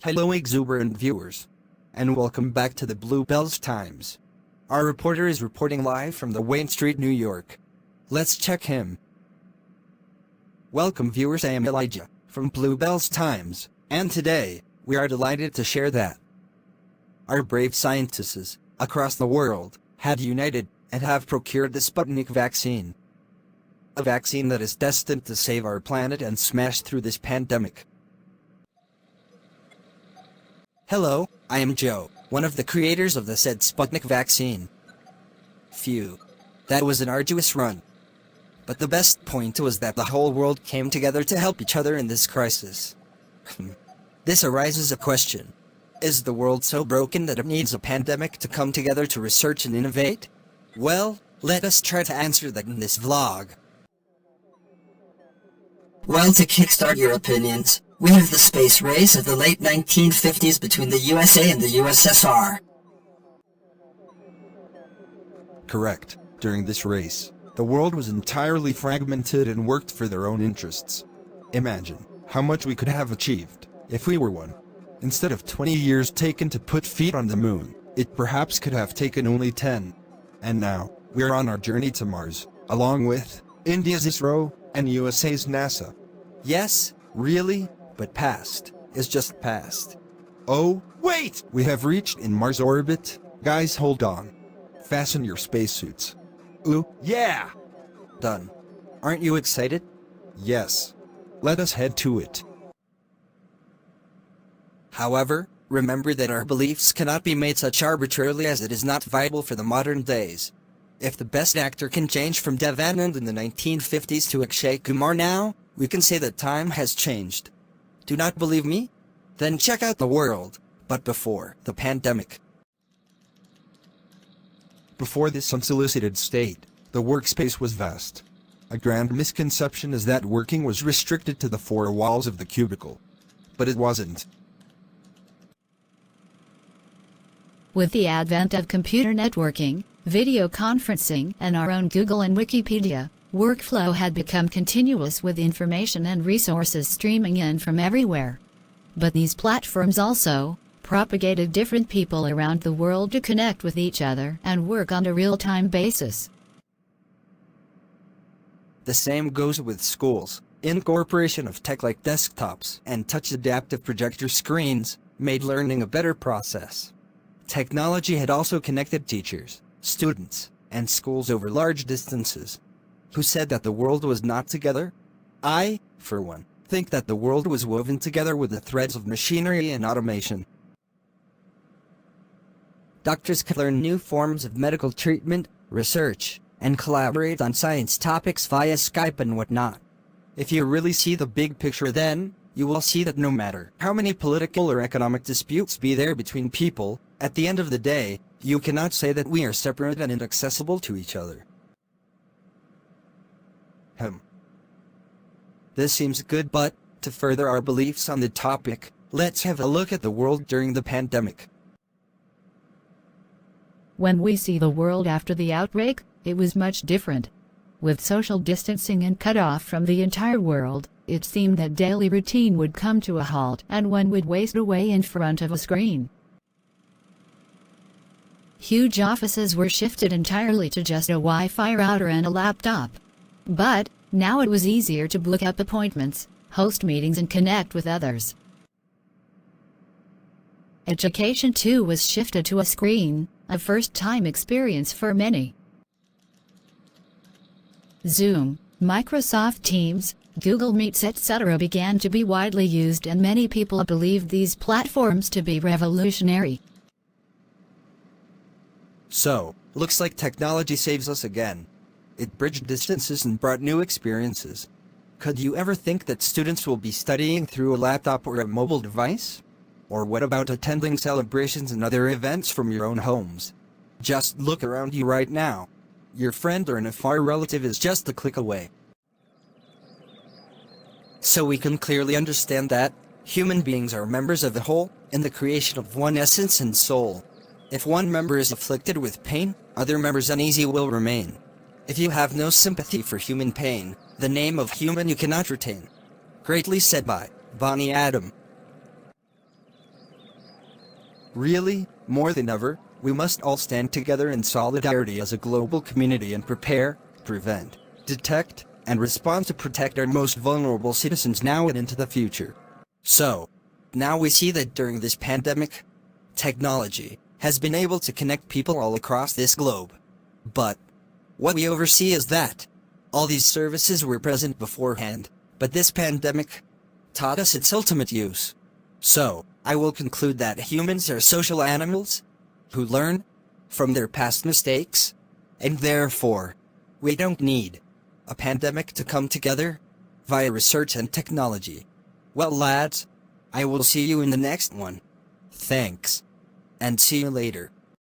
Hello exuberant viewers, and welcome back to the Bluebells Times. Our reporter is reporting live from the Wayne Street, New York. Let's check him. Welcome viewers, I am Elijah, from Bluebells Times, and today, we are delighted to share that our brave scientists, across the world, have united, and have procured the Sputnik vaccine. A vaccine that is destined to save our planet and smash through this pandemic. Hello, I am Joe, one of the creators of the said Sputnik vaccine. Phew. That was an arduous run. But the best point was that the whole world came together to help each other in this crisis. This arises a question. Is the world so broken that it needs a pandemic to come together to research and innovate? Well, let us try to answer that in this vlog. Well, to kickstart your opinions, we have the space race of the late 1950s between the USA and the USSR. Correct. During this race, the world was entirely fragmented and worked for their own interests. Imagine how much we could have achieved if we were one. Instead of 20 years taken to put feet on the moon, it perhaps could have taken only 10. And now, we are on our journey to Mars, along with India's ISRO and USA's NASA. Yes, really, but past is just past. Oh, wait! We have reached in Mars orbit. Guys, hold on. Fasten your spacesuits. Ooh, yeah! Done. Aren't you excited? Yes. Let us head to it. However, remember that our beliefs cannot be made such arbitrarily as it is not viable for the modern days. If the best actor can change from Dev Anand in the 1950s to Akshay Kumar now, we can say that time has changed. Do not believe me? Then check out the world, but before the pandemic. Before this unsolicited state, the workspace was vast. A grand misconception is that working was restricted to the four walls of the cubicle. But it wasn't. With the advent of computer networking, video conferencing, and our own Google and Wikipedia, workflow had become continuous with information and resources streaming in from everywhere. But these platforms also propagated different people around the world to connect with each other and work on a real-time basis. The same goes with schools. Incorporation of tech like desktops and touch-adaptive projector screens made learning a better process. Technology had also connected teachers, students, and schools over large distances. Who said that the world was not together? I, for one, think that the world was woven together with the threads of machinery and automation. Doctors could learn new forms of medical treatment, research, and collaborate on science topics via Skype and whatnot. If you really see the big picture, then you will see that no matter how many political or economic disputes be there between people, at the end of the day, you cannot say that we are separate and inaccessible to each other. This seems good, but, to further our beliefs on the topic, let's have a look at the world during the pandemic. When we see the world after the outbreak, it was much different. With social distancing and cut off from the entire world, it seemed that daily routine would come to a halt and one would waste away in front of a screen. Huge offices were shifted entirely to just a Wi-Fi router and a laptop. But, now it was easier to book up appointments, host meetings and connect with others. Education too was shifted to a screen, a first-time experience for many. Zoom, Microsoft Teams, Google Meets etc. began to be widely used and many people believed these platforms to be revolutionary. So, looks like technology saves us again. It bridged distances and brought new experiences. Could you ever think that students will be studying through a laptop or a mobile device? Or what about attending celebrations and other events from your own homes? Just look around you right now. Your friend or a far relative is just a click away. So we can clearly understand that human beings are members of a whole, in the creation of one essence and soul. If one member is afflicted with pain, other members uneasy will remain. If you have no sympathy for human pain, the name of human you cannot retain. Greatly said by Bonnie Adam. Really, more than ever, we must all stand together in solidarity as a global community and prepare, prevent, detect, and respond to protect our most vulnerable citizens now and into the future. So, now we see that during this pandemic, technology has been able to connect people all across this globe. But what we oversee is that all these services were present beforehand, but this pandemic taught us its ultimate use. So, I will conclude that humans are social animals who learn from their past mistakes, and therefore, we don't need a pandemic to come together via research and technology. Well, lads, I will see you in the next one. Thanks, and see you later.